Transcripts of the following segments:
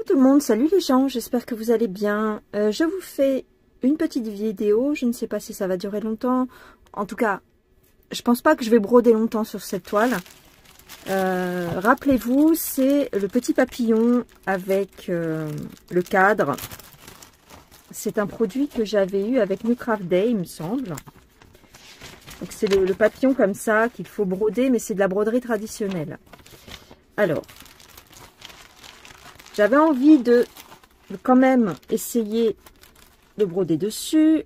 tout le monde, salut les gens, j'espère que vous allez bien. Je vous fais une petite vidéo, je ne sais pas si ça va durer longtemps. En tout cas, je pense pas que je vais broder longtemps sur cette toile. Rappelez-vous, c'est le petit papillon avec le cadre. C'est un produit que j'avais eu avec New Craft Day, il me semble. Donc c'est le papillon comme ça qu'il faut broder, mais c'est de la broderie traditionnelle. Alors, j'avais envie de quand même essayer de broder dessus.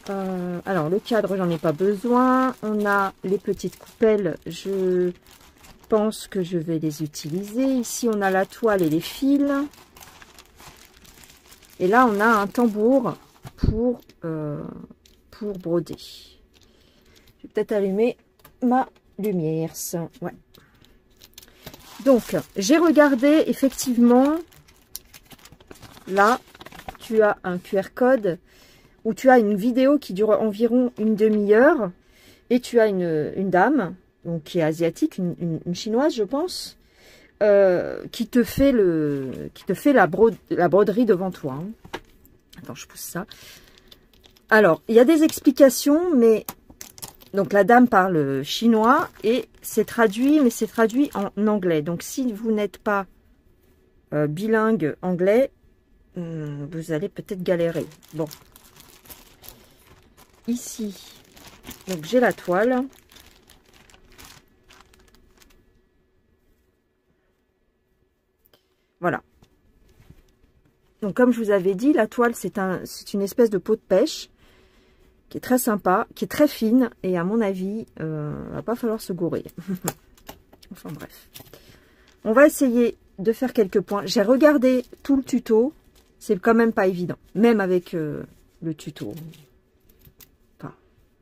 Alors, le cadre, j'en ai pas besoin. On a les petites coupelles. Je pense que je vais les utiliser. Ici, on a la toile et les fils. Et là, on a un tambour pour broder. Je vais peut-être allumer ma lumière. Ouais. Donc, j'ai regardé, effectivement, là, tu as un QR code où tu as une vidéo qui dure environ une demi-heure et tu as une dame, donc qui est asiatique, une chinoise, je pense, qui te fait la broderie devant toi. Hein. Attends, je pousse ça. Alors, il y a des explications, mais... Donc, la dame parle chinois et c'est traduit, mais c'est traduit en anglais. Donc, si vous n'êtes pas bilingue anglais, vous allez peut-être galérer. Bon. Ici, donc j'ai la toile. Voilà. Donc, comme je vous avais dit, la toile, c'est une espèce de peau de pêche qui est très sympa, qui est très fine, et à mon avis, va pas falloir se gourer. Enfin bref. On va essayer de faire quelques points. J'ai regardé tout le tuto, c'est quand même pas évident, même avec le tuto. Enfin,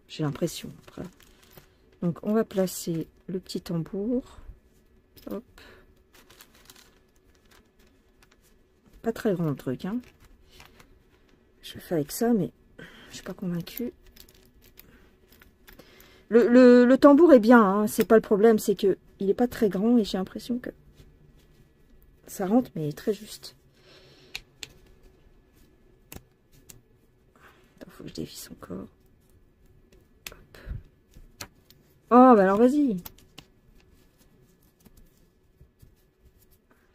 j'ai l'impression. Après. Donc on va placer le petit tambour. Hop. Pas très grand le truc, hein. Je le fais avec ça, mais je suis pas convaincue. Le tambour est bien, hein, c'est pas le problème, c'est que il est pas très grand et j'ai l'impression que ça rentre, mais très juste. Il faut que je dévisse encore. Hop. Oh, bah alors vas-y. Il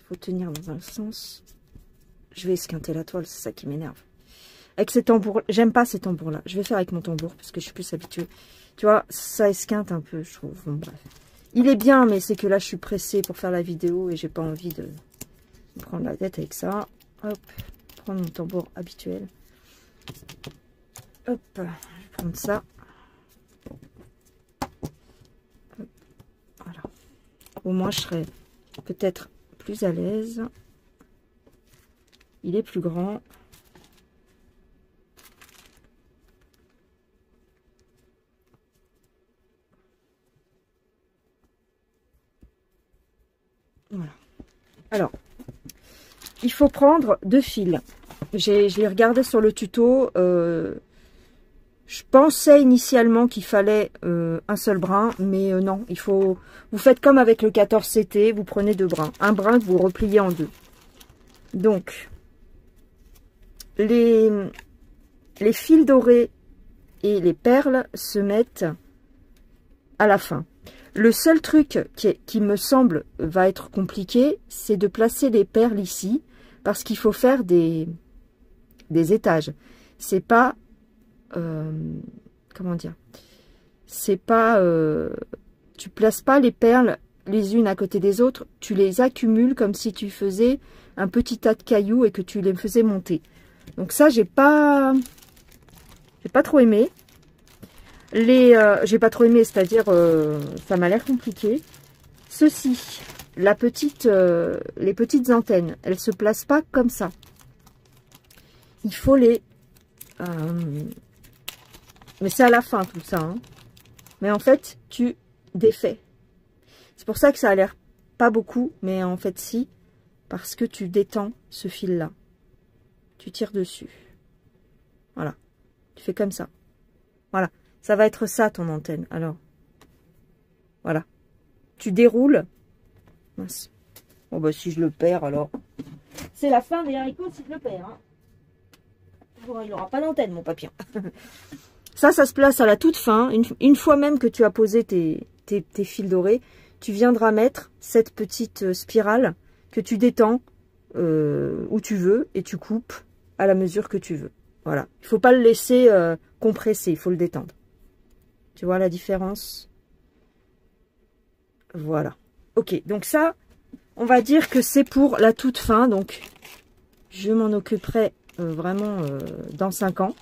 faut tenir dans un sens. Je vais esquinter la toile, c'est ça qui m'énerve. Avec ces tambours, j'aime pas ces tambours-là. Je vais faire avec mon tambour parce que je suis plus habituée. Tu vois, ça esquinte un peu, je trouve. Bon, bref. Il est bien, mais c'est que là, je suis pressée pour faire la vidéo et j'ai pas envie de me prendre la tête avec ça. Hop, prendre mon tambour habituel. Hop, je vais prendre ça. Hop, voilà. Au moins, je serai peut-être plus à l'aise. Il est plus grand. Voilà. Alors, il faut prendre 2 fils. Je l'ai regardé sur le tuto. Je pensais initialement qu'il fallait un seul brin, mais non, il faut... Vous faites comme avec le 14CT, vous prenez 2 brins. Un brin que vous repliez en 2. Donc, les fils dorés et les perles se mettent à la fin. Le seul truc qui me semble va être compliqué, c'est de placer les perles ici, parce qu'il faut faire des étages. C'est pas, comment dire, c'est pas, tu places pas les perles les unes à côté des autres, tu les accumules comme si tu faisais un petit tas de cailloux et que tu les faisais monter. Donc ça, j'ai pas trop aimé. J'ai pas trop aimé, c'est-à-dire ça m'a l'air compliqué. Ceci, les petites antennes, elles se placent pas comme ça. Il faut les... mais c'est à la fin tout ça. Hein. Mais en fait, tu défais. C'est pour ça que ça a l'air pas beaucoup, mais en fait si, parce que tu détends ce fil-là. Tu tires dessus. Voilà. Tu fais comme ça. Voilà. Ça va être ça, ton antenne. Alors, voilà. Tu déroules. Mince. Bon, bah, si je le perds, alors, C'est la fin des haricots s'il le perd. Hein. Il n'aura pas d'antenne, mon papillon. Ça se place à la toute fin. Une fois même que tu as posé tes fils dorés, tu viendras mettre cette petite spirale que tu détends où tu veux et tu coupes à la mesure que tu veux. Voilà. Il ne faut pas le laisser compresser, il faut le détendre. Tu vois la différence? Voilà. Ok, donc ça, on va dire que c'est pour la toute fin. Donc, je m'en occuperai vraiment dans 5 ans.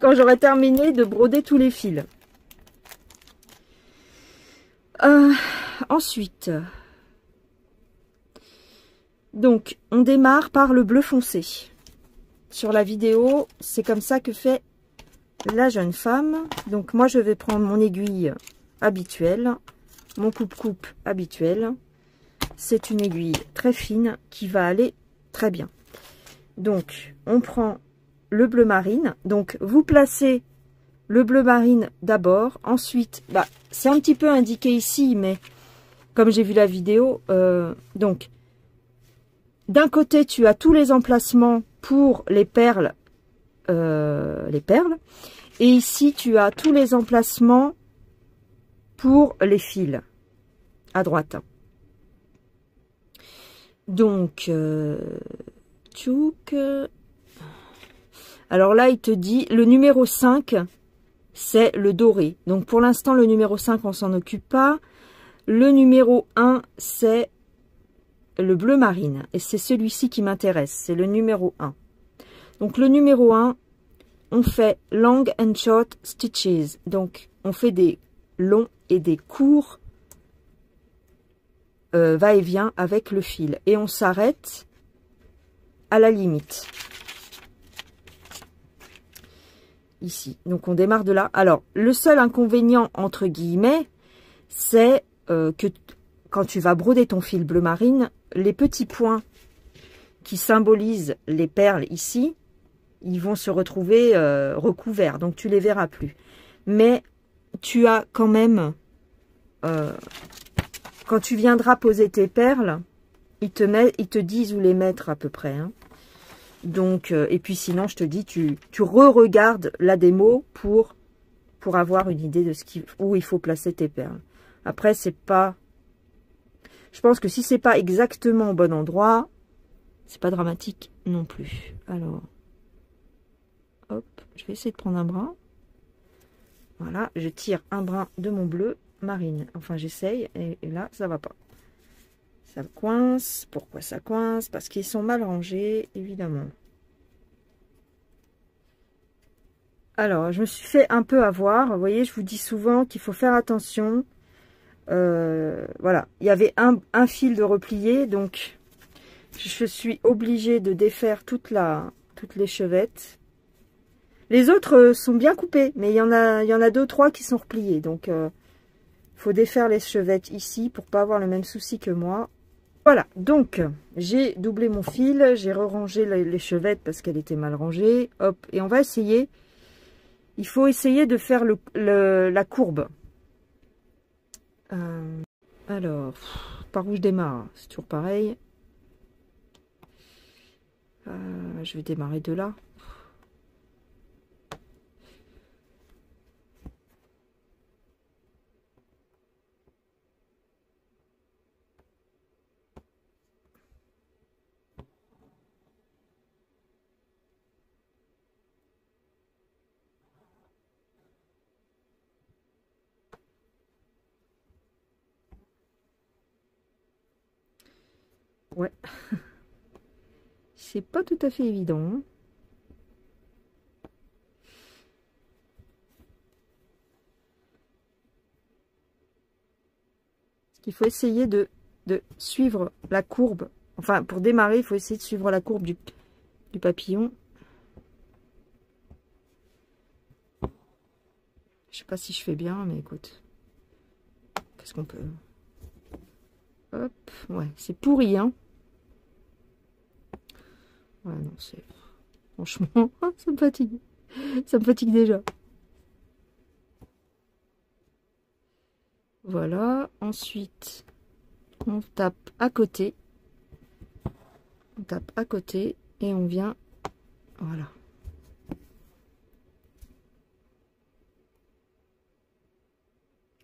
Quand j'aurai terminé de broder tous les fils. Ensuite, donc, on démarre par le bleu foncé. Sur la vidéo, c'est comme ça que fait la jeune femme. Donc, moi, je vais prendre mon aiguille habituelle, mon coupe-coupe habituel. C'est une aiguille très fine qui va aller très bien. Donc, on prend le bleu marine. Donc, vous placez le bleu marine d'abord. Ensuite, bah, c'est un petit peu indiqué ici, mais comme j'ai vu la vidéo, donc, d'un côté, tu as tous les emplacements pour les perles. Et ici, tu as tous les emplacements pour les fils à droite. Donc, tchouk. Alors là, il te dit, le numéro 5, c'est le doré. Donc, pour l'instant, le numéro 5, on s'en occupe pas. Le numéro 1, c'est le bleu marine. Et c'est celui-ci qui m'intéresse. C'est le numéro 1. Donc, le numéro 1, on fait long and short stitches. Donc, on fait des longs et des courts va-et-vient avec le fil. Et on s'arrête à la limite. Ici. Donc, on démarre de là. Alors, le seul inconvénient, entre guillemets, c'est que quand tu vas broder ton fil bleu marine, les petits points qui symbolisent les perles ici, ils vont se retrouver recouverts. Donc, tu les verras plus. Mais tu as quand même... quand tu viendras poser tes perles, ils te disent où les mettre à peu près. Hein. Donc, et puis sinon, je te dis, tu re-regardes la démo pour avoir une idée de où il faut placer tes perles. Après, c'est pas... Je pense que si c'est pas exactement au bon endroit, c'est pas dramatique non plus. Alors, hop, je vais essayer de prendre un brin. Voilà, je tire un brin de mon bleu marine. Enfin, j'essaye et là, ça va pas. Ça coince. Pourquoi ça coince? Parce qu'ils sont mal rangés, évidemment. Alors, je me suis fait un peu avoir. Vous voyez, je vous dis souvent qu'il faut faire attention. Voilà, il y avait un fil de replié, donc je suis obligée de défaire toutes les chevettes. Les autres sont bien coupés, mais il y en a 2-3 qui sont repliés, donc faut défaire les chevettes ici pour pas avoir le même souci que moi. Voilà, donc j'ai doublé mon fil, j'ai re-rangé les chevettes parce qu'elles étaient mal rangées. Hop, et on va essayer. Il faut essayer de faire la courbe. Alors, par où je démarre? C'est toujours pareil. Je vais démarrer de là. Ouais. C'est pas tout à fait évident. Hein. Il faut essayer de suivre la courbe. Enfin, pour démarrer, il faut essayer de suivre la courbe du papillon. Je sais pas si je fais bien, mais écoute. Qu'est-ce qu'on peut... Hop, ouais, c'est pourri, hein. Ouais, non, c'est... Franchement, ça me fatigue. Ça me fatigue déjà. Voilà, ensuite, on tape à côté. On tape à côté et on vient, voilà.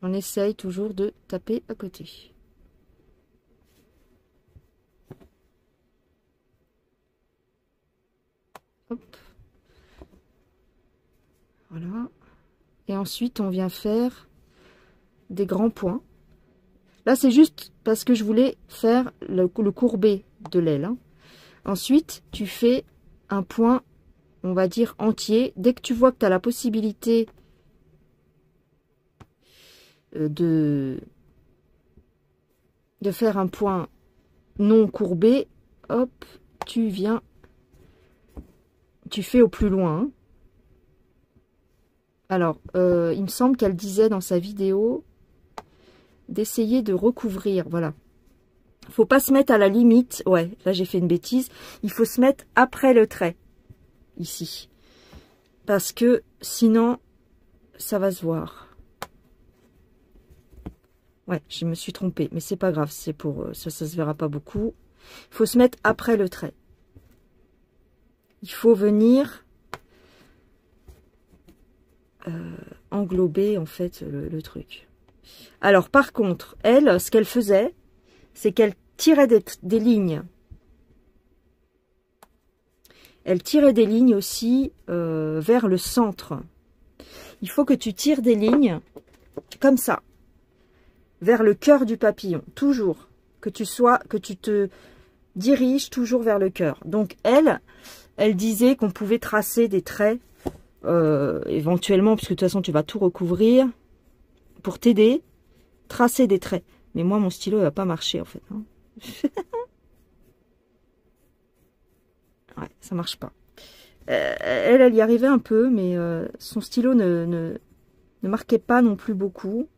On essaye toujours de taper à côté. Hop. Voilà. Et ensuite, on vient faire des grands points. Là, c'est juste parce que je voulais faire le courbé de l'aile. Hein. Ensuite, tu fais un point, on va dire, entier. Dès que tu vois que tu as la possibilité de faire un point non courbé, hop, tu viens, tu fais au plus loin. Hein. Alors, il me semble qu'elle disait dans sa vidéo d'essayer de recouvrir, voilà. Faut pas se mettre à la limite, ouais, là j'ai fait une bêtise, il faut se mettre après le trait, ici. Parce que sinon, ça va se voir. Ouais, je me suis trompée, mais c'est pas grave, c'est pour ça se verra pas beaucoup. Il faut se mettre après le trait. Il faut venir englober en fait le truc. Alors par contre, elle, ce qu'elle faisait, c'est qu'elle tirait des lignes. Elle tirait des lignes aussi vers le centre. Il faut que tu tires des lignes comme ça, vers le cœur du papillon, toujours. Que tu te diriges toujours vers le cœur. Donc elle disait qu'on pouvait tracer des traits, éventuellement, puisque de toute façon tu vas tout recouvrir, pour t'aider, tracer des traits. Mais moi, mon stylo, il va pas marcher en fait. Hein. Ouais, ça marche pas. Elle y arrivait un peu, mais son stylo ne marquait pas non plus beaucoup.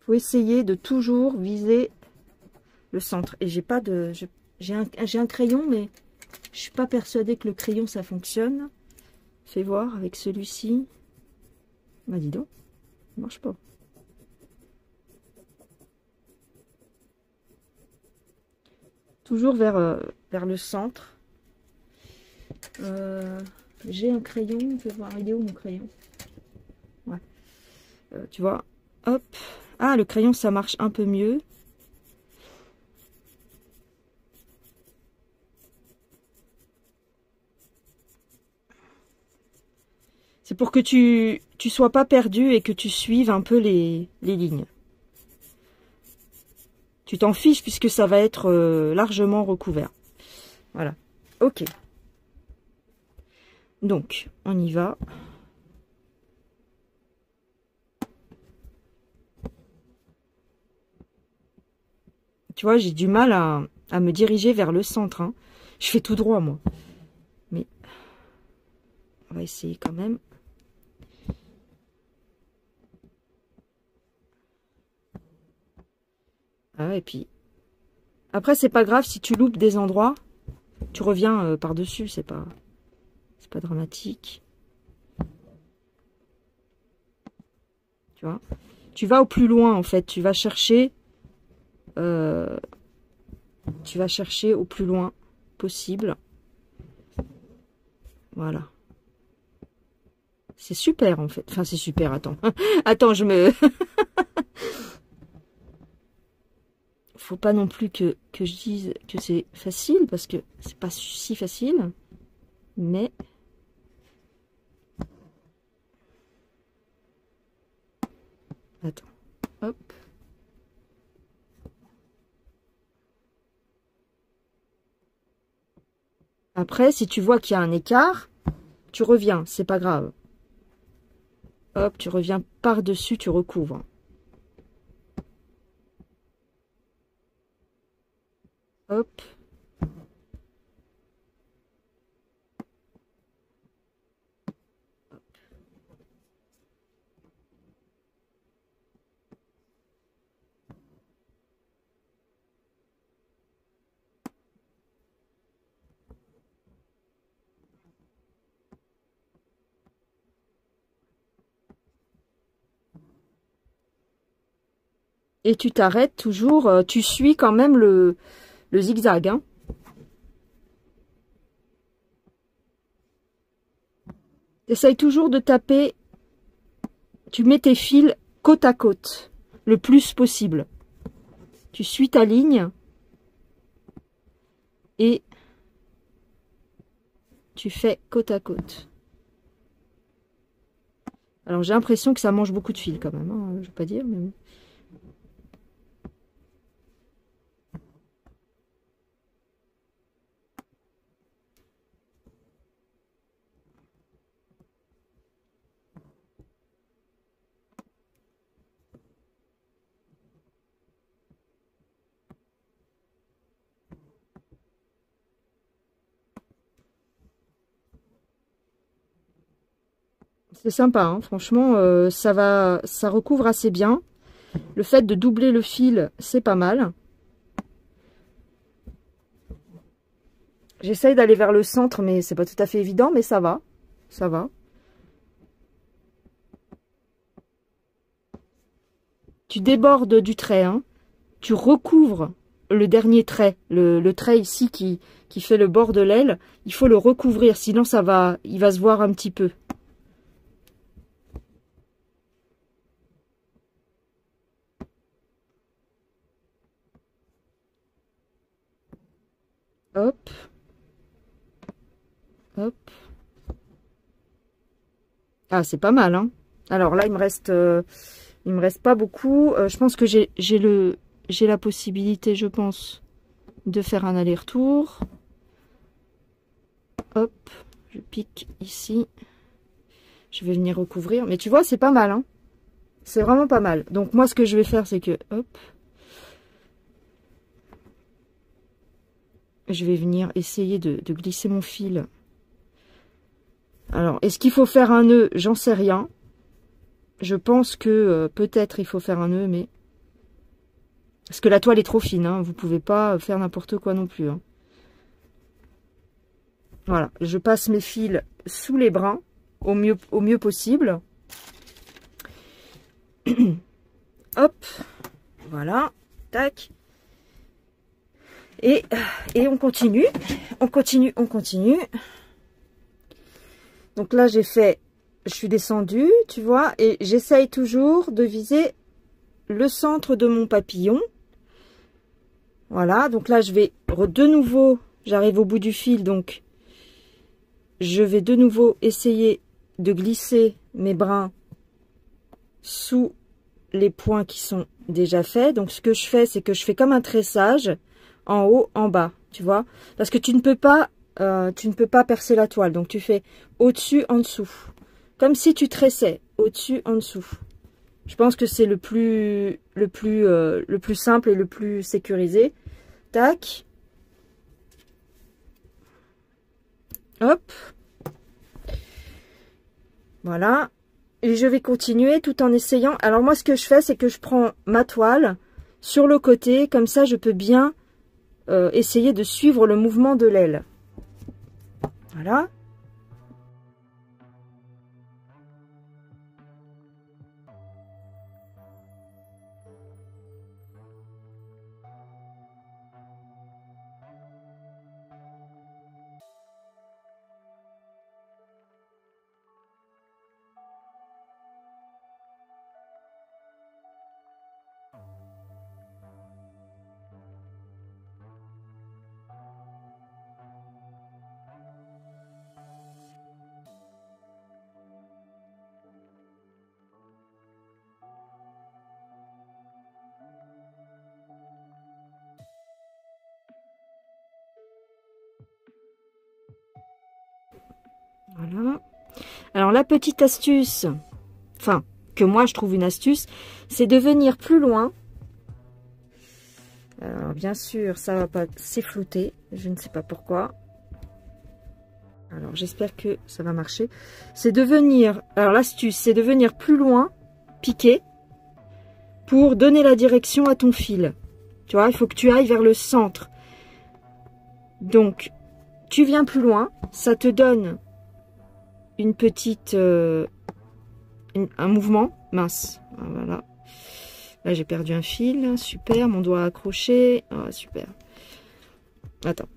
Faut essayer de toujours viser le centre. Et j'ai pas de, j'ai un crayon, mais je suis pas persuadée que le crayon ça fonctionne. Fais voir avec celui-ci. Bah dis donc, ça marche pas. Toujours vers le centre. J'ai un crayon, fais voir, il est où mon crayon? Ouais. Tu vois, hop. Ah, le crayon, ça marche un peu mieux. C'est pour que tu sois pas perdu et que tu suives un peu les lignes. Tu t'en fiches puisque ça va être largement recouvert. Voilà. Ok. Donc, on y va. Tu vois, j'ai du mal à me diriger vers le centre. Hein. Je fais tout droit, moi. Mais on va essayer quand même. Ah, et puis, après, c'est pas grave si tu loupes des endroits. Tu reviens par-dessus, c'est pas dramatique. Tu vois, tu vas au plus loin, en fait. Tu vas chercher au plus loin possible. Voilà. C'est super, en fait. Enfin, c'est super, attends. Attends, je me... Faut pas non plus que je dise que c'est facile, parce que c'est pas si facile. Mais... Attends. Hop. Après, si tu vois qu'il y a un écart, tu reviens, c'est pas grave. Hop, tu reviens par-dessus, tu recouvres. Hop. Et tu t'arrêtes toujours, tu suis quand même le zigzag, hein. Essaye toujours de taper, tu mets tes fils côte à côte, le plus possible. Tu suis ta ligne et tu fais côte à côte. Alors j'ai l'impression que ça mange beaucoup de fils quand même, hein, je ne vais pas dire, mais bon. C'est sympa, hein, franchement, ça recouvre assez bien. Le fait de doubler le fil, c'est pas mal. J'essaye d'aller vers le centre, mais c'est pas tout à fait évident, mais ça va. Ça va. Tu débordes du trait, hein. Tu recouvres le dernier trait, le trait ici qui fait le bord de l'aile. Il faut le recouvrir, sinon il va se voir un petit peu. Hop. Hop. Ah, c'est pas mal, hein. Alors là, il me reste pas beaucoup. Je pense que j'ai la possibilité, je pense, de faire un aller-retour. Hop, je pique ici. Je vais venir recouvrir. Mais tu vois, c'est pas mal, hein. C'est vraiment pas mal. Donc moi, ce que je vais faire, c'est que, hop, je vais venir essayer de glisser mon fil. Alors, est-ce qu'il faut faire un nœud? J'en sais rien. Je pense que peut-être il faut faire un nœud, mais... Parce que la toile est trop fine, hein. Vous pouvez pas faire n'importe quoi non plus, hein. Voilà, je passe mes fils sous les brins, au mieux possible. Hop, voilà, tac. Et on continue, on continue. Donc là, je suis descendue, tu vois, et j'essaye toujours de viser le centre de mon papillon. Voilà, donc là, je vais de nouveau, j'arrive au bout du fil, donc je vais de nouveau essayer de glisser mes brins sous les points qui sont déjà faits. Donc ce que je fais, c'est que je fais comme un tressage en haut, en bas, tu vois, parce que tu ne peux pas percer la toile. Donc tu fais au-dessus, en dessous, comme si tu tressais au-dessus, en dessous. Je pense que c'est le plus simple et le plus sécurisé. Tac. Hop. Voilà. Et je vais continuer tout en essayant. Alors moi, ce que je fais, c'est que je prends ma toile sur le côté. Comme ça, je peux bien essayer de suivre le mouvement de l'aile. Voilà. Voilà. Alors la petite astuce, enfin que moi je trouve une astuce, c'est de venir plus loin. Alors bien sûr ça va pas s'efflouter, je ne sais pas pourquoi. Alors j'espère que ça va marcher. C'est de venir, alors l'astuce c'est de venir plus loin, piquer, pour donner la direction à ton fil. Tu vois, il faut que tu ailles vers le centre. Donc tu viens plus loin, ça te donne une petite un mouvement mince, voilà, Là, j'ai perdu un fil. Super, mon doigt accroché. Ah, super. Attends.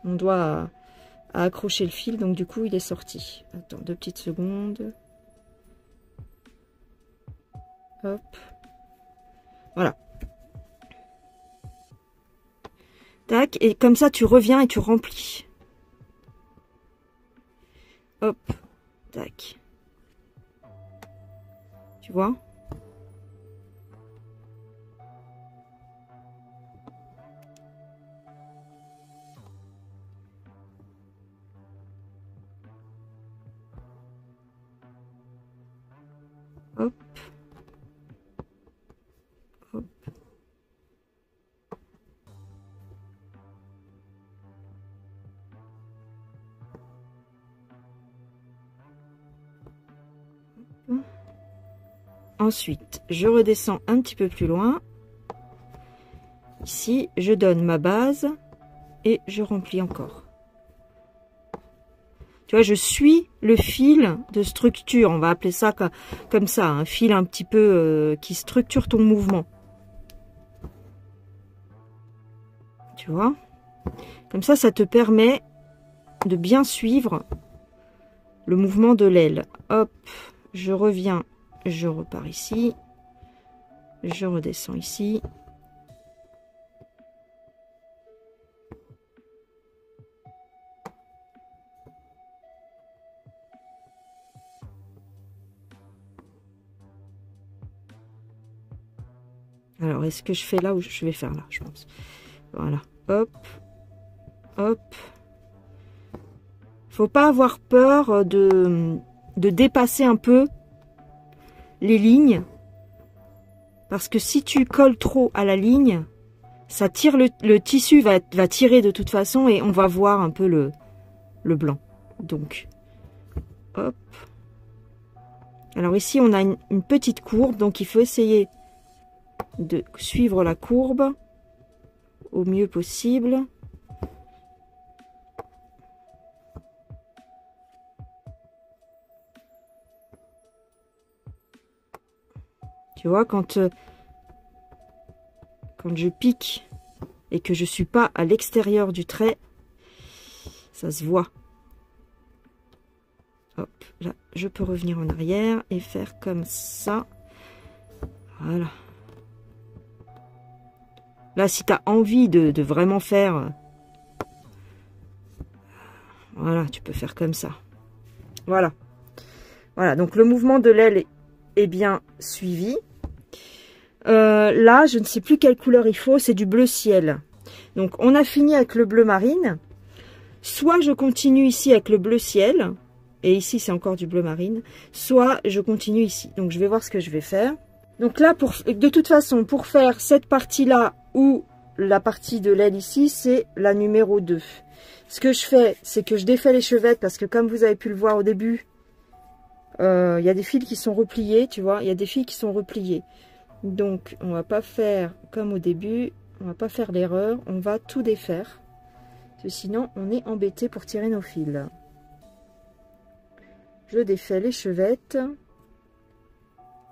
Mon doigt a accroché le fil, donc du coup, il est sorti. Attends, 2 petites secondes. Hop. Voilà. Tac, et comme ça, tu reviens et tu remplis. Hop. Tac. Tu vois? Hop. Hop. Ensuite, je redescends un petit peu plus loin. Ici, je donne ma base et je remplis encore. Tu vois, je suis le fil de structure. On va appeler ça comme ça, un fil un petit peu qui structure ton mouvement. Tu vois? Comme ça te permet de bien suivre le mouvement de l'aile. Hop, je reviens, je repars ici. Je redescends ici. Alors, est-ce que je fais là ou je vais faire là, je pense. Voilà. Hop. Hop. Faut pas avoir peur de dépasser un peu les lignes. Parce que si tu colles trop à la ligne, ça tire le tissu va tirer de toute façon et on va voir un peu le blanc. Donc, hop. Alors ici, on a une petite courbe, donc il faut essayer de suivre la courbe au mieux possible. Tu vois, quand je pique et que je suis pas à l'extérieur du trait, ça se voit. Hop, là, je peux revenir en arrière et faire comme ça. Voilà. Là, si tu as envie de vraiment faire... Voilà, tu peux faire comme ça. Voilà. Voilà, donc le mouvement de l'aile est bien suivi. Là, je ne sais plus quelle couleur il faut, c'est du bleu ciel. Donc, on a fini avec le bleu marine. Soit je continue ici avec le bleu ciel, et ici c'est encore du bleu marine, soit je continue ici. Donc, je vais voir ce que je vais faire. Donc là, de toute façon, pour faire cette partie-là ou la partie de l'aile ici, c'est la numéro 2. Ce que je fais, c'est que je défais les chevettes, parce que comme vous avez pu le voir au début, il y a des fils qui sont repliés, tu vois, il y a des fils qui sont repliés. Donc, on va pas faire comme au début, on va pas faire l'erreur, on va tout défaire. Parce que sinon, on est embêté pour tirer nos fils. Je défais les chevettes.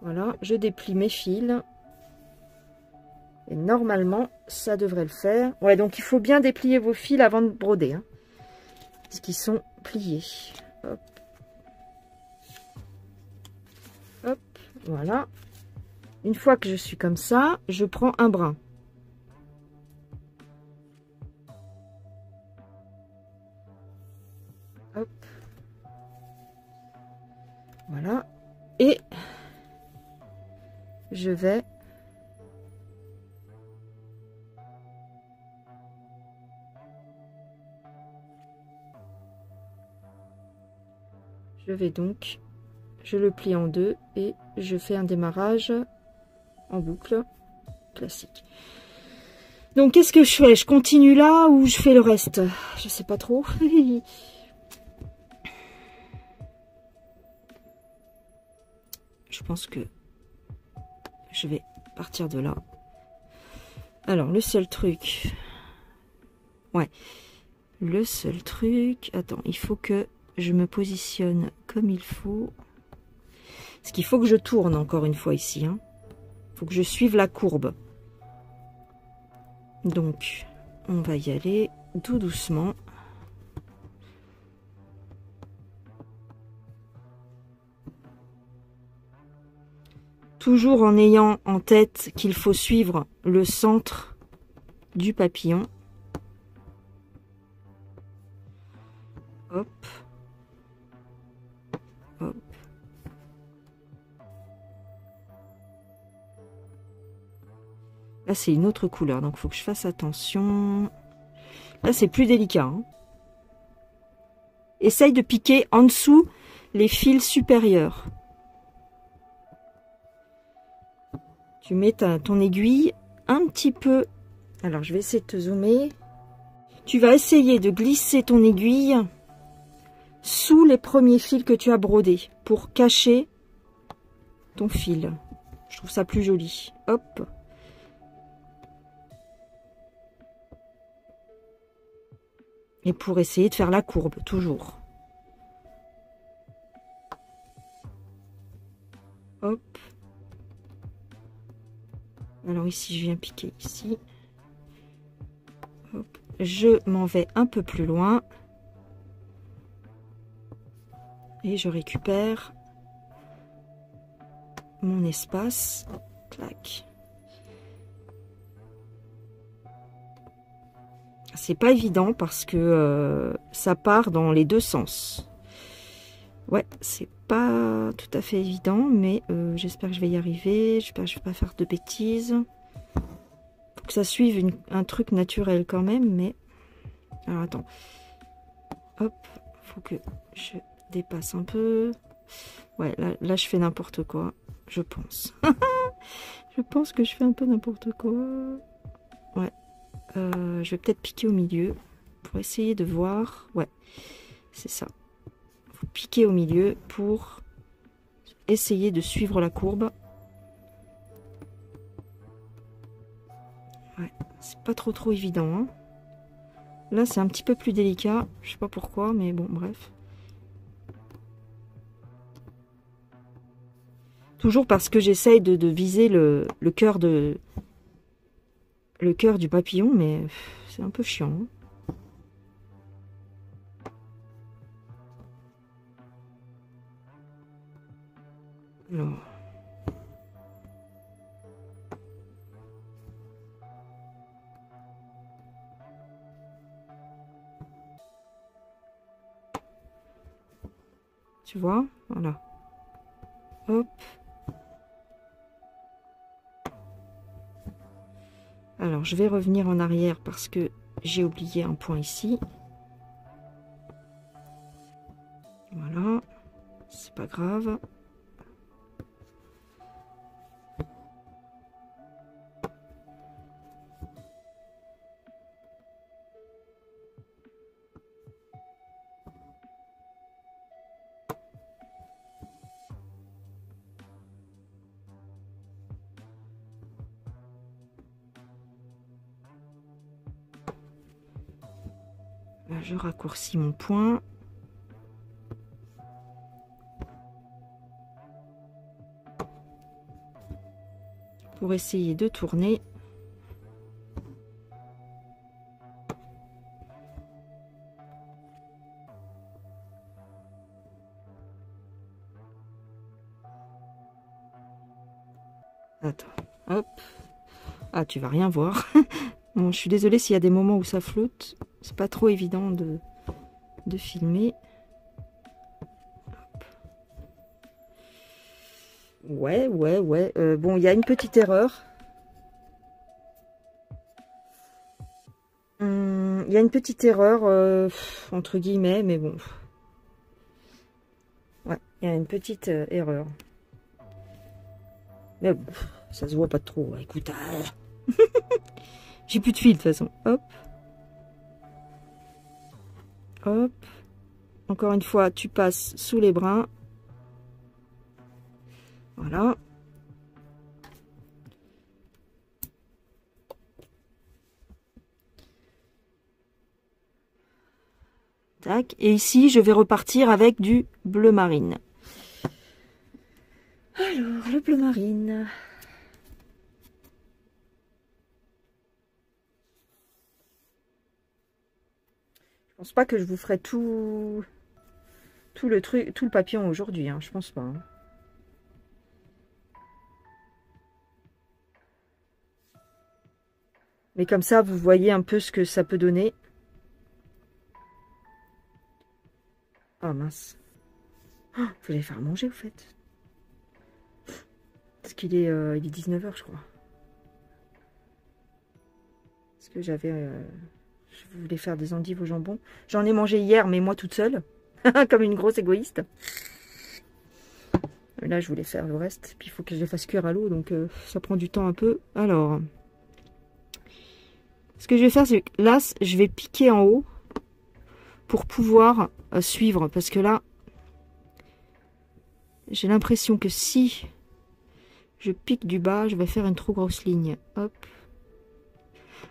Voilà, je déplie mes fils. Et normalement, ça devrait le faire. Ouais, donc il faut bien déplier vos fils avant de broder. Hein, parce qu'ils sont pliés. Hop. Hop, voilà. Une fois que je suis comme ça, je prends un brin. Hop. Voilà. Et je vais donc, je le plie en deux et je fais un démarrage en boucle classique. Donc qu'est-ce que je fais? Je continue là ou je fais le reste? Je sais pas trop. Je pense que je vais partir de là. Alors le seul truc, ouais, le seul truc, attends, il faut que je me positionne comme il faut. Parce qu'il faut que je tourne encore une fois ici. Il faut que je suive la courbe. Donc, on va y aller tout doucement. Toujours en ayant en tête qu'il faut suivre le centre du papillon. Hop. Hop. Là, c'est une autre couleur, donc il faut que je fasse attention. Là, c'est plus délicat. Essaye de piquer en dessous les fils supérieurs. Tu mets ton aiguille un petit peu. Alors, je vais essayer de te zoomer. Tu vas essayer de glisser ton aiguille sous les premiers fils que tu as brodés pour cacher ton fil. Je trouve ça plus joli. Hop. Et pour essayer de faire la courbe, toujours. Hop. Alors ici, je viens piquer ici. Hop. Je m'en vais un peu plus loin. Et je récupère mon espace. Clac. C'est pas évident parce que ça part dans les deux sens. Ouais, c'est pas tout à fait évident, mais j'espère que je vais y arriver. J'espère que je vais pas faire de bêtises. Faut que ça suive un truc naturel quand même, mais... Alors attends. Hop, faut que je dépasse un peu. Ouais, là je fais n'importe quoi, je pense. Je pense que je fais un peu n'importe quoi. Ouais. Je vais peut-être piquer au milieu pour essayer de voir. Ouais, c'est ça. Vous piquez au milieu pour essayer de suivre la courbe. Ouais, c'est pas trop évident. Là, c'est un petit peu plus délicat. Je sais pas pourquoi, mais bon, bref. Toujours parce que j'essaye de viser le cœur du papillon, mais c'est un peu chiant. Alors. Tu vois, voilà. Hop. Alors, je vais revenir en arrière parce que j'ai oublié un point ici. Voilà. C'est pas grave. Là, je raccourcis mon point. Pour essayer de tourner. Attends, hop. Ah, tu vas rien voir. Bon, je suis désolée s'il y a des moments où ça flotte. C'est pas trop évident de filmer. Hop. Ouais. Bon, il y a une petite erreur. Il y a une petite erreur, entre guillemets, mais bon. Ouais, il y a une petite erreur. Mais bon, ça se voit pas trop. Écoute, j'ai plus de fil de toute façon. Hop. Hop. Encore une fois, tu passes sous les brins. Voilà. Tac. Et ici, je vais repartir avec du bleu marine. bleu marine. Je pense pas que je vous ferai tout le papillon aujourd'hui, hein, je pense pas. Hein. Mais comme ça, vous voyez un peu ce que ça peut donner. Oh mince. Oh, vous allez faire manger, au fait. Parce qu'il est, il est 19 h, je crois. Parce que j'avais... je voulais faire des endives au jambon. J'en ai mangé hier, mais moi toute seule. Comme une grosse égoïste. Et là, je voulais faire le reste. Puis il faut que je les fasse cuire à l'eau, donc ça prend du temps un peu. Alors... Ce que je vais faire, c'est que là, je vais piquer en haut pour pouvoir suivre. Parce que là, j'ai l'impression que si je pique du bas, je vais faire une trop grosse ligne. Hop.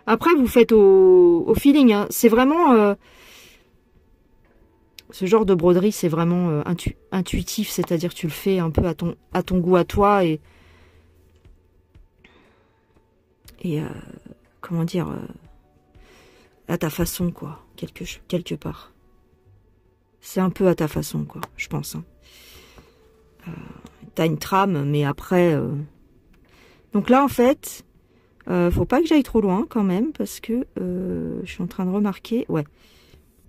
Après, vous faites au feeling. Hein. C'est vraiment... ce genre de broderie, c'est vraiment intuitif. C'est-à-dire tu le fais un peu à ton goût à toi. Et comment dire, à ta façon, quoi, quelque part. C'est un peu à ta façon, quoi, je pense. Hein. T'as une trame, mais après... Donc là, en fait, faut pas que j'aille trop loin, quand même, parce que je suis en train de remarquer... Ouais,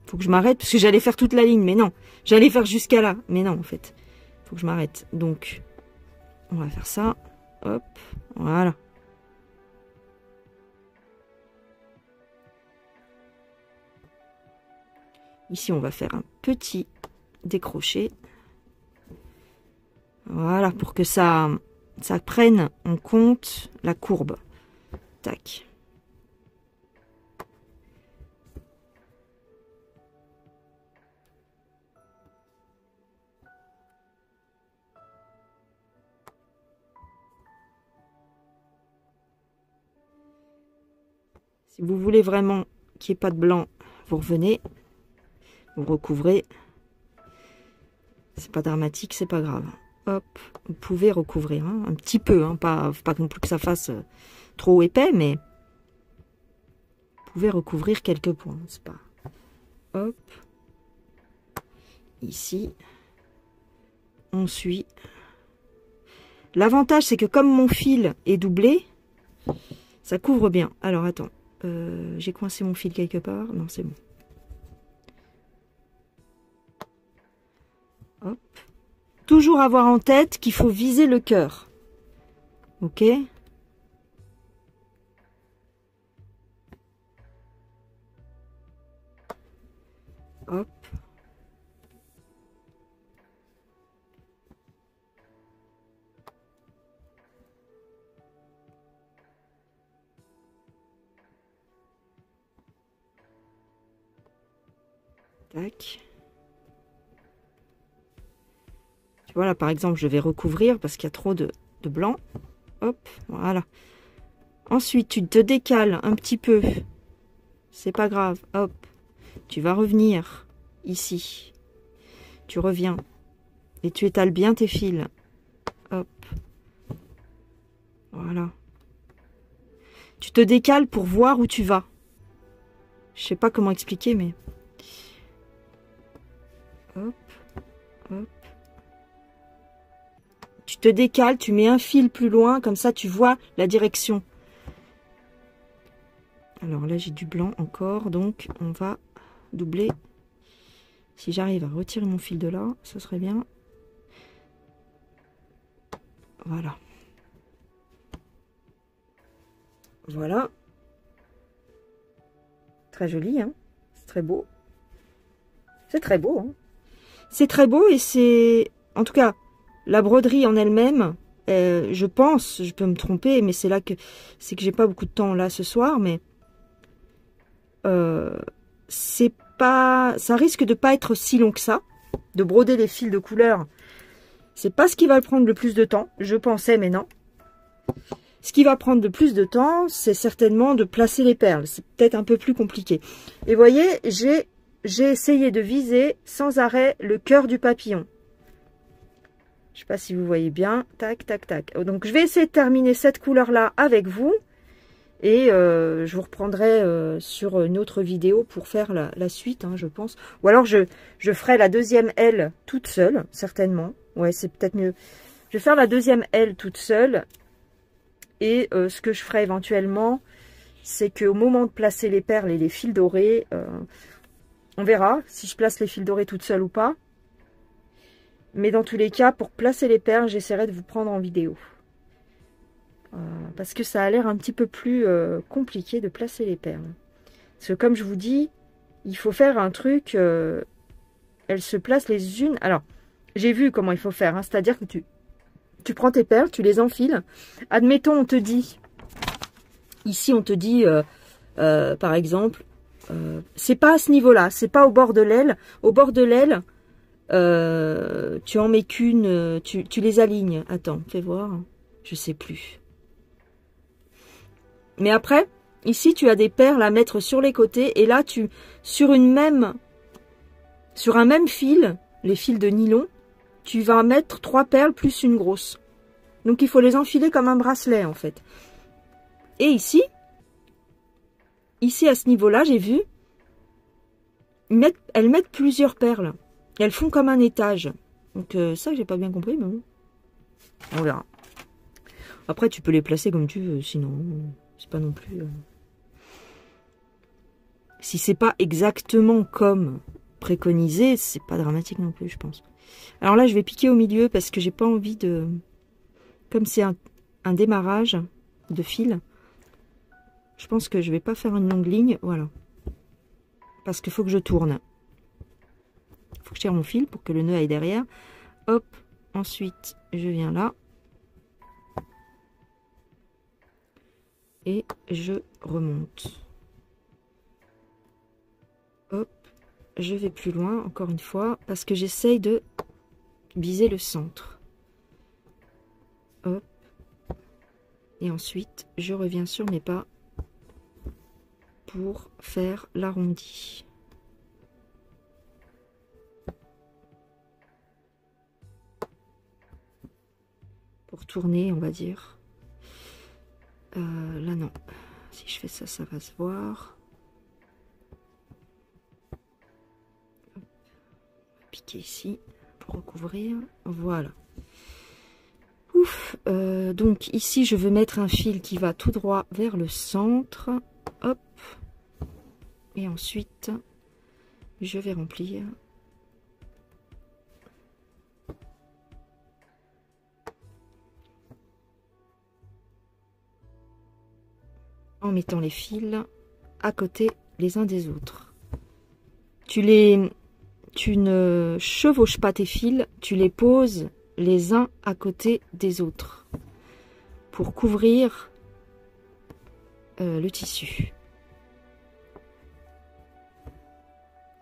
faut que je m'arrête, parce que j'allais faire toute la ligne, mais non. J'allais faire jusqu'à là, mais non, en fait. Faut que je m'arrête. Donc, on va faire ça. Hop, voilà. Ici, on va faire un petit décroché. Voilà, pour que ça prenne en compte la courbe. Tac. Si vous voulez vraiment qu'il n'y ait pas de blanc, vous revenez. Vous recouvrez. C'est pas dramatique, c'est pas grave. Hop, vous pouvez recouvrir hein, un petit peu, hein, pas non plus que ça fasse trop épais, mais vous pouvez recouvrir quelques points, c'est pas. Hop, ici, on suit. L'avantage, c'est que comme mon fil est doublé, ça couvre bien. Alors attends, j'ai coincé mon fil quelque part. Non, c'est bon. Hop. Toujours avoir en tête qu'il faut viser le cœur. Ok? Hop. Tac. Voilà, par exemple, je vais recouvrir parce qu'il y a trop de blanc. Hop, voilà. Ensuite, tu te décales un petit peu. C'est pas grave. Hop. Tu vas revenir ici. Tu reviens. Et tu étales bien tes fils. Hop. Voilà. Tu te décales pour voir où tu vas. Je sais pas comment expliquer, mais... Hop. Hop. Tu te décales, tu mets un fil plus loin, comme ça tu vois la direction. Alors là j'ai du blanc encore, donc on va doubler. Si j'arrive à retirer mon fil de là, ce serait bien. Voilà. Voilà. Très joli, hein. C'est très beau. C'est très beau, hein. C'est très beau et c'est... En tout cas... La broderie en elle-même, je pense, je peux me tromper, mais c'est là que c'est que j'ai pas beaucoup de temps là ce soir, mais c'est pas, ça risque de pas être si long que ça, de broder les fils de couleur. C'est pas ce qui va prendre le plus de temps, je pensais, mais non. Ce qui va prendre le plus de temps, c'est certainement de placer les perles. C'est peut-être un peu plus compliqué. Et vous voyez, j'ai essayé de viser sans arrêt le cœur du papillon. Je sais pas si vous voyez bien. Tac, tac, tac. Donc, je vais essayer de terminer cette couleur-là avec vous. Et je vous reprendrai sur une autre vidéo pour faire la suite, hein, je pense. Ou alors, je ferai la deuxième aile toute seule, certainement. Ouais, c'est peut-être mieux. Je vais faire la deuxième aile toute seule. Et ce que je ferai éventuellement, c'est qu'au moment de placer les perles et les fils dorés, on verra si je place les fils dorés toute seule ou pas. Mais dans tous les cas, pour placer les perles, j'essaierai de vous prendre en vidéo. Parce que ça a l'air un petit peu plus compliqué de placer les perles. Parce que comme je vous dis, il faut faire un truc, elles se placent les unes. Alors, j'ai vu comment il faut faire, hein, c'est-à-dire que tu prends tes perles, tu les enfiles. Admettons, on te dit, ici on te dit, par exemple, c'est pas à ce niveau-là, c'est pas au bord de l'aile. Au bord de l'aile, tu en mets qu'une, tu les alignes. Attends, fais voir, je sais plus. Mais après, ici, tu as des perles à mettre sur les côtés. Et là, sur un même fil, les fils de nylon, tu vas mettre 3 perles plus une grosse. Donc, il faut les enfiler comme un bracelet, en fait. Et ici, à ce niveau-là, j'ai vu, elles mettent plusieurs perles. Elles font comme un étage. Donc, ça, j'ai pas bien compris, mais bon. On verra. Après, tu peux les placer comme tu veux, sinon... C'est pas non plus... Si c'est pas exactement comme préconisé, c'est pas dramatique non plus, je pense. Alors là, je vais piquer au milieu parce que j'ai pas envie de... Comme c'est un démarrage de fil, je pense que je vais pas faire une longue ligne, voilà. Parce qu'il faut que je tourne. Il faut que je tire mon fil pour que le nœud aille derrière. Hop, ensuite, je viens là. Et je remonte. Hop, je vais plus loin, encore une fois, parce que j'essaye de viser le centre. Hop. Et ensuite, je reviens sur mes pas pour faire l'arrondi. Pour tourner, on va dire. Là, non. Si je fais ça, ça va se voir. Hop. Piquer ici pour recouvrir. Voilà. Ouf. Donc, ici, je veux mettre un fil qui va tout droit vers le centre. Hop. Et ensuite, je vais remplir. En mettant les fils à côté les uns des autres. Tu ne chevauches pas tes fils, tu les poses les uns à côté des autres pour couvrir le tissu.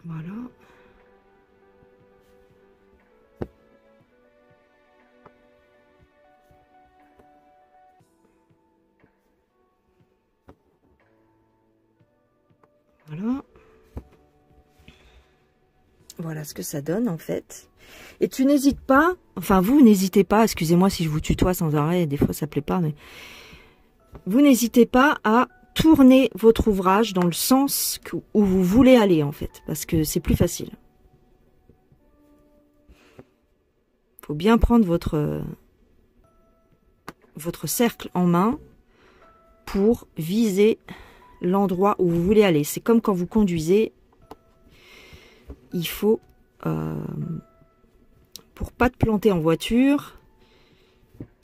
Voilà. Voilà. Voilà ce que ça donne en fait. Et tu n'hésites pas, enfin vous n'hésitez pas, excusez-moi si je vous tutoie sans arrêt, des fois ça plaît pas, mais vous n'hésitez pas à tourner votre ouvrage dans le sens où vous voulez aller en fait, parce que c'est plus facile. Il faut bien prendre votre cercle en main pour viser l'endroit où vous voulez aller. C'est comme quand vous conduisez, il faut, pour pas te planter en voiture,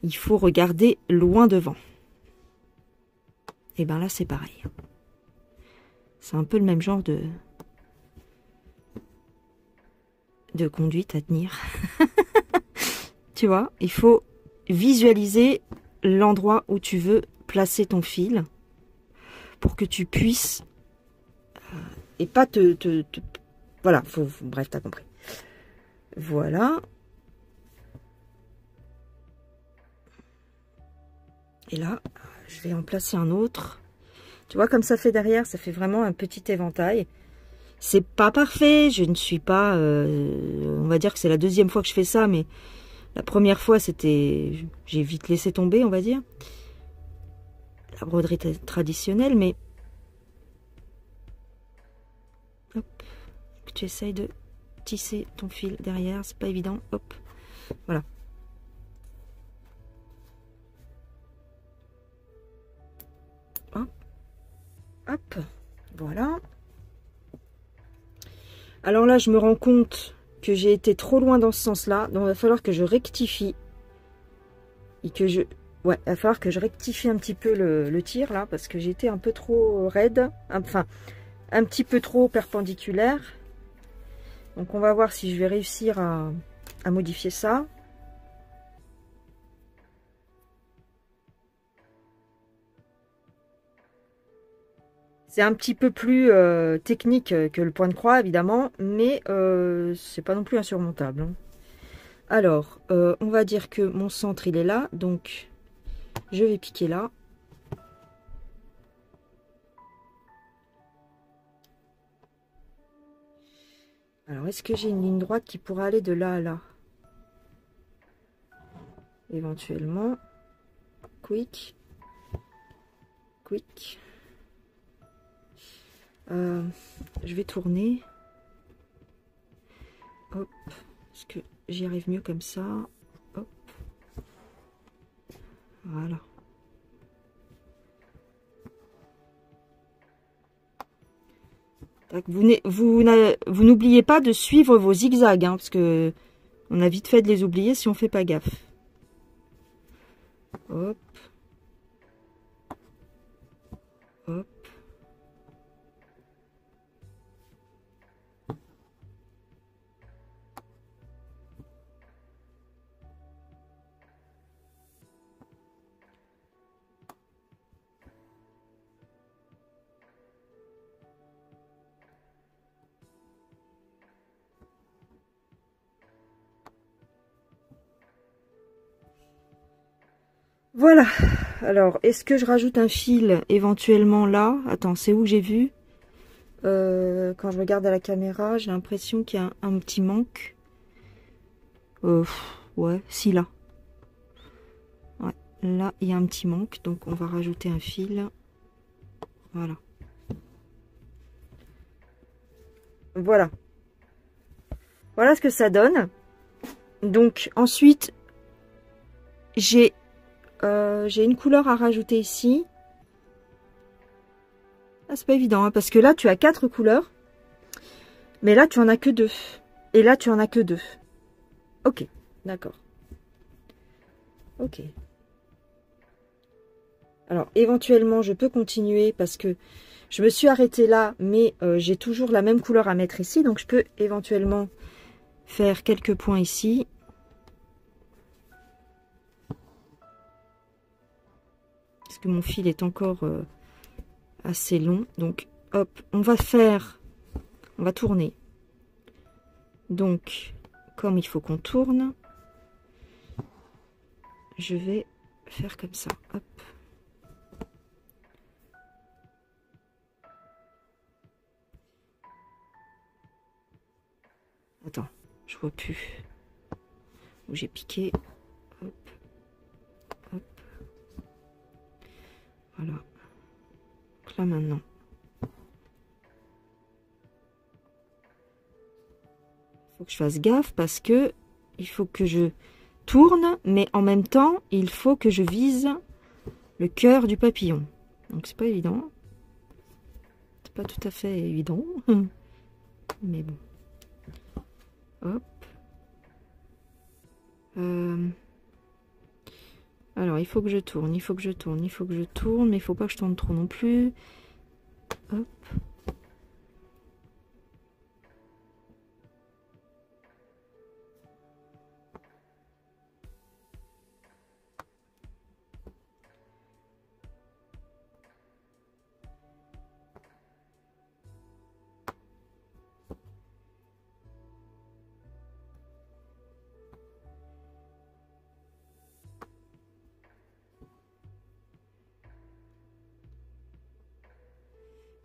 il faut regarder loin devant. Et bien là, c'est pareil. C'est un peu le même genre de conduite à tenir. Tu vois, il faut visualiser l'endroit où tu veux placer ton fil pour que tu puisses et pas voilà, bref, t'as compris. Voilà. Et là, je vais en placer un autre. Tu vois, comme ça fait derrière, ça fait vraiment un petit éventail. C'est pas parfait, je ne suis pas... on va dire que c'est la deuxième fois que je fais ça, mais La première fois, c'était... J'ai vite laissé tomber, on va dire. La broderie traditionnelle, mais... Hop. Tu essayes de tisser ton fil derrière, c'est pas évident. Hop. Voilà. Hop. Hop. Voilà. Alors là, je me rends compte que j'ai été trop loin dans ce sens-là. Donc, il va falloir que je rectifie. Et que je... Ouais, il va falloir que je rectifie un petit peu le tir, là. Parce que j'ai été un peu trop raide. Enfin, un petit peu trop perpendiculaire. Donc, on va voir si je vais réussir à modifier ça. C'est un petit peu plus technique que le point de croix, évidemment, mais c'est pas non plus insurmontable. Hein. Alors, on va dire que mon centre, il est là, donc je vais piquer là. Alors, est-ce que j'ai une ligne droite qui pourra aller de là à là? Éventuellement. Quick. Quick. Je vais tourner. Hop. Est-ce que j'y arrive mieux comme ça? Hop. Voilà. Vous n'oubliez pas de suivre vos zigzags, hein, parce que on a vite fait de les oublier si on fait pas gaffe. Hop. Hop. Voilà. Alors, est-ce que je rajoute un fil éventuellement là? Attends, c'est où j'ai vu? Quand je regarde à la caméra, j'ai l'impression qu'il y a un petit manque. Ouais, si là. Ouais, là, il y a un petit manque, donc on va rajouter un fil. Voilà. Voilà. Voilà ce que ça donne. Donc, ensuite, j'ai une couleur à rajouter ici. Ah, c'est pas évident, hein, parce que là, tu as 4 couleurs. Mais là, tu en as que 2. Et là, tu en as que 2. Ok, d'accord. Ok. Alors, éventuellement, je peux continuer parce que je me suis arrêtée là, mais j'ai toujours la même couleur à mettre ici. Donc, je peux éventuellement faire quelques points ici. Parce que mon fil est encore assez long. Donc, hop, on va tourner. Donc, comme il faut qu'on tourne, je vais faire comme ça. Hop. Attends, je vois plus où j'ai piqué. Hop. Hop. Voilà. Donc là maintenant. Il faut que je fasse gaffe parce que il faut que je tourne, mais en même temps, il faut que je vise le cœur du papillon. Donc c'est pas évident. C'est pas tout à fait évident. Mais bon. Hop. Alors, il faut que je tourne, il faut que je tourne, il faut que je tourne, mais il faut pas que je tourne trop non plus. Hop.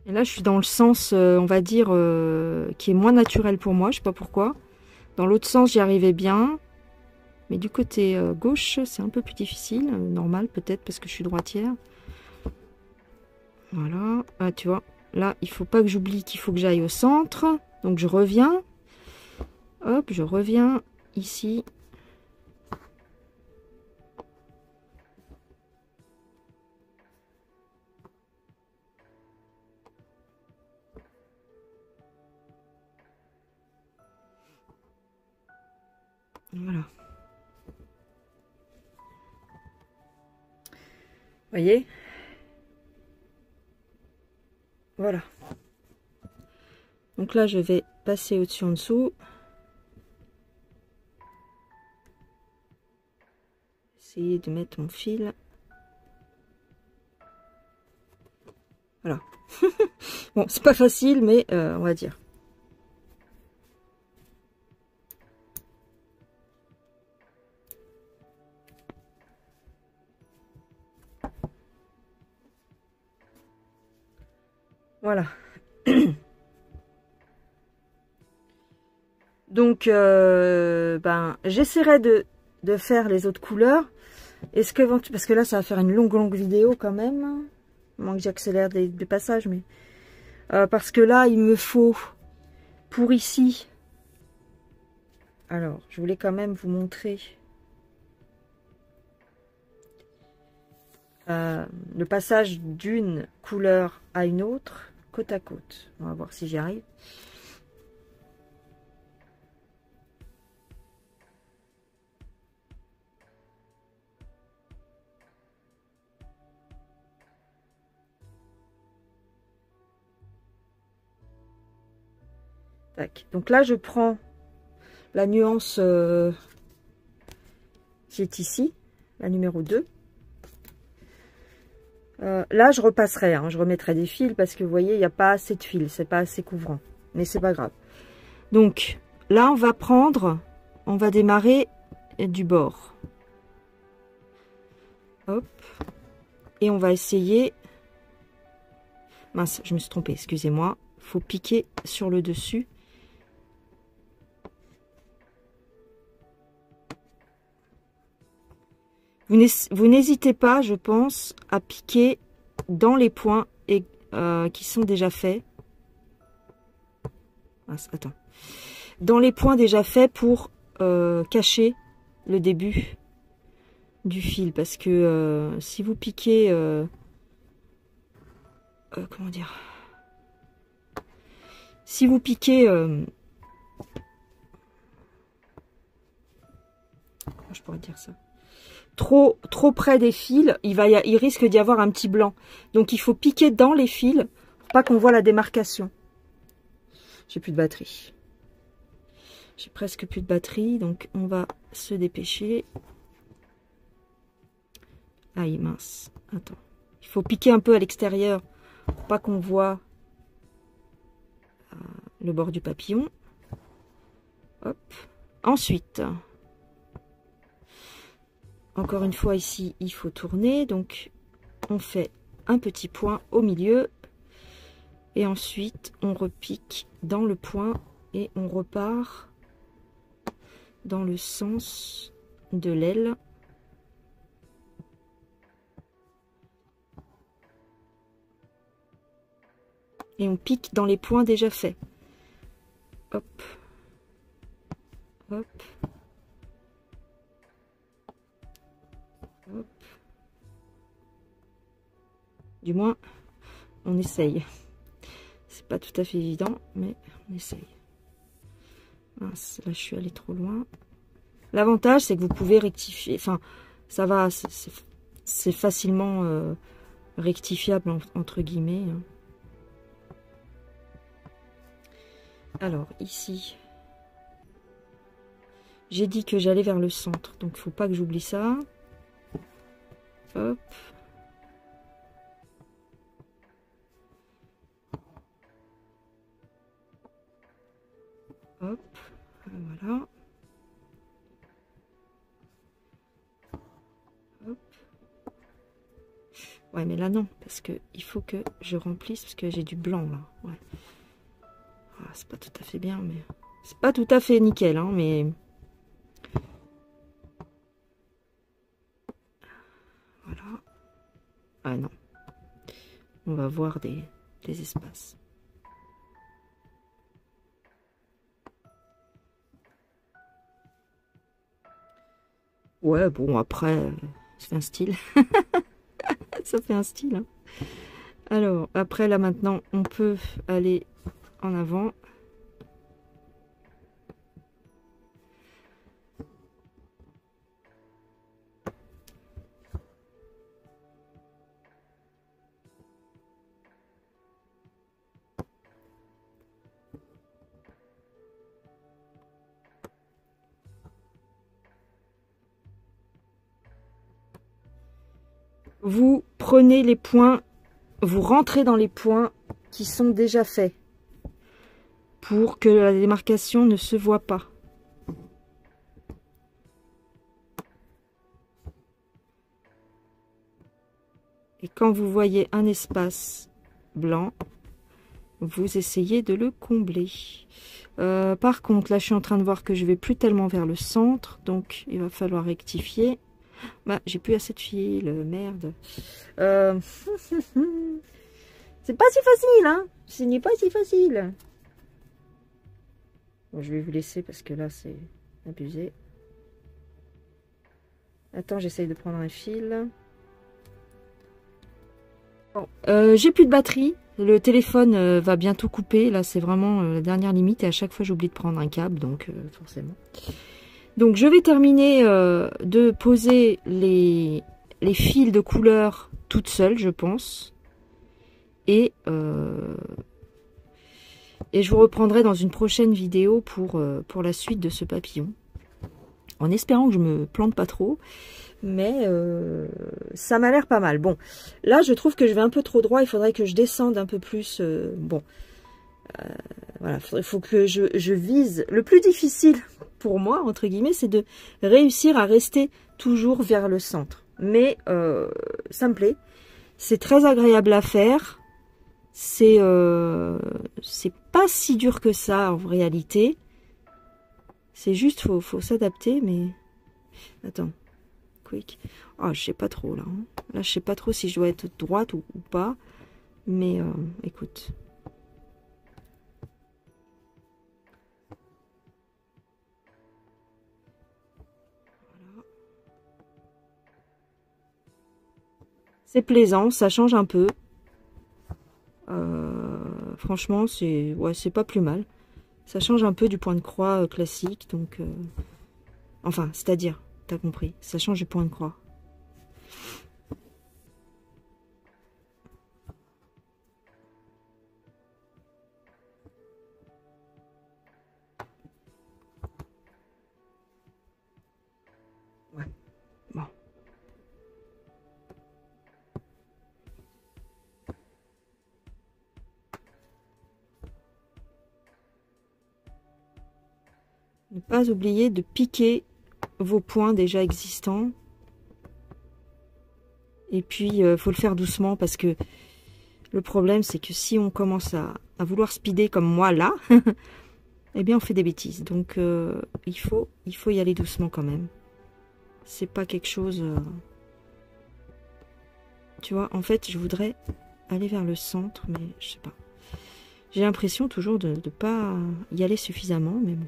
Et là, je suis dans le sens, on va dire, qui est moins naturel pour moi. Je sais pas pourquoi. Dans l'autre sens, j'y arrivais bien. Mais du côté gauche, c'est un peu plus difficile. Normal, peut-être, parce que je suis droitière. Voilà. Ah, tu vois, là, il faut pas que j'oublie qu'il faut que j'aille au centre. Donc, je reviens. Hop, je reviens ici. Voilà. Voyez? Voilà. Donc là, je vais passer au-dessus en dessous. Essayer de mettre mon fil. Voilà. Bon, c'est pas facile, mais on va dire. Voilà. Donc, ben, j'essaierai de faire les autres couleurs. Est-ce que, parce que là, ça va faire une longue vidéo quand même. Il manque que j'accélère des passages, mais... parce que là, il me faut, pour ici... Alors, je voulais quand même vous montrer... le passage d'une couleur à une autre, côte à côte. On va voir si j'y arrive. Tac. Donc là, je prends la nuance qui est ici, la numéro 2. Là, je repasserai, hein, je remettrai des fils parce que vous voyez, il n'y a pas assez de fils, c'est pas assez couvrant. Mais c'est pas grave. Donc, là, on va démarrer du bord. Hop. Et on va essayer... Mince, je me suis trompée, excusez-moi. Il faut piquer sur le dessus. Vous n'hésitez pas, je pense, à piquer dans les points qui sont déjà faits. Ah, attends. Dans les points déjà faits pour cacher le début du fil. Parce que si vous piquez... comment dire? Si vous piquez... je pourrais dire ça. Trop près des fils, il risque d'y avoir un petit blanc. Donc il faut piquer dans les fils pour pas qu'on voit la démarcation. J'ai plus de batterie. J'ai presque plus de batterie, donc on va se dépêcher. Aïe, mince. Attends. Il faut piquer un peu à l'extérieur pour pas qu'on voit le bord du papillon. Hop. Ensuite... Encore une fois, ici, il faut tourner. Donc, on fait un petit point au milieu. Et ensuite, on repique dans le point et on repart dans le sens de l'aile. Et on pique dans les points déjà faits. Hop. Hop. Hop. Du moins, on essaye. C'est pas tout à fait évident, mais on essaye. Mince, là je suis allée trop loin. L'avantage, c'est que vous pouvez rectifier. Enfin, ça va, c'est facilement rectifiable entre guillemets. Alors ici, j'ai dit que j'allais vers le centre, donc il faut pas que j'oublie ça. Hop. Hop. Voilà. Hop. Ouais, mais là non, parce que il faut que je remplisse, parce que j'ai du blanc là. Ouais. Ah, c'est pas tout à fait bien, mais c'est pas tout à fait nickel, hein, mais Ah non. On va voir des espaces. Ouais, bon, après, ça fait un style. Ça fait un style. Hein. Alors, après, là, maintenant, on peut aller en avant. Vous prenez les points, vous rentrez dans les points qui sont déjà faits pour que la démarcation ne se voit pas. Et quand vous voyez un espace blanc, vous essayez de le combler. Par contre, là, je suis en train de voir que je vais plus tellement vers le centre, donc il va falloir rectifier. Bah, j'ai plus assez de fil, merde. C'est pas si facile, hein. Ce n'est pas si facile. Bon, je vais vous laisser parce que là, c'est abusé. Attends, j'essaye de prendre un fil. Bon, j'ai plus de batterie. Le téléphone va bientôt couper. Là, c'est vraiment la dernière limite. Et à chaque fois, j'oublie de prendre un câble. Donc, forcément. Donc, je vais terminer de poser les fils de couleur toute seule, je pense. Et je vous reprendrai dans une prochaine vidéo pour la suite de ce papillon. En espérant que je me plante pas trop. Mais ça m'a l'air pas mal. Bon, là, je trouve que je vais un peu trop droit. Il faudrait que je descende un peu plus. Bon, voilà, il faut que je vise. Le plus difficile pour moi, entre guillemets, c'est de réussir à rester toujours vers le centre. Mais ça me plaît. C'est très agréable à faire. C'est pas si dur que ça en réalité. C'est juste, faut s'adapter, mais... Attends. Oh, je sais pas trop là. Hein. Là, je sais pas trop si je dois être droite ou pas. Mais écoute. Voilà. C'est plaisant, ça change un peu. Franchement, c'est pas plus mal. Ça change un peu du point de croix classique. Donc, enfin, c'est-à-dire... T'as compris, ça change du point de croix. Ouais, bon. Ne pas oublier de piquer vos points déjà existants. Et puis, faut le faire doucement parce que le problème, c'est que si on commence à vouloir speeder comme moi là, eh bien, on fait des bêtises. Donc, il faut y aller doucement quand même. C'est pas quelque chose... Tu vois, en fait, je voudrais aller vers le centre, mais je sais pas. J'ai l'impression toujours de ne pas y aller suffisamment, mais bon.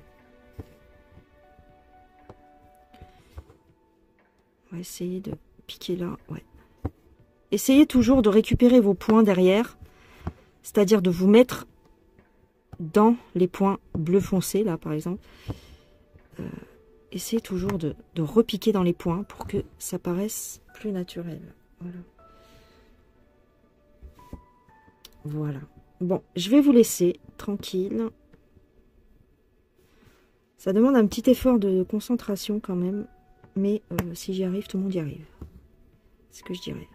On va essayer de piquer là, ouais. Essayez toujours de récupérer vos points derrière, c'est-à-dire de vous mettre dans les points bleu foncé, là, par exemple. Essayez toujours de repiquer dans les points pour que ça paraisse plus naturel. Voilà. Voilà. Bon, je vais vous laisser tranquille. Ça demande un petit effort de concentration quand même. Mais si j'y arrive, tout le monde y arrive. C'est ce que je dirais.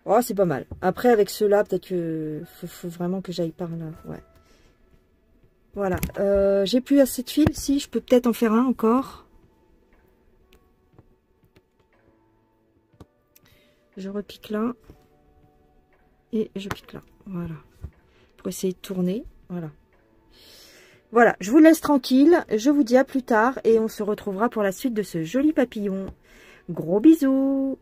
Oh, c'est pas mal. Après, avec ceux-là, peut-être que faut vraiment que j'aille par là. Ouais. Voilà. J'ai plus assez de fil. Si, je peux peut-être en faire un encore. Je repique là. Et je pique là. Voilà. Pour essayer de tourner. Voilà. Voilà, je vous laisse tranquille, je vous dis à plus tard et on se retrouvera pour la suite de ce joli papillon. Gros bisous!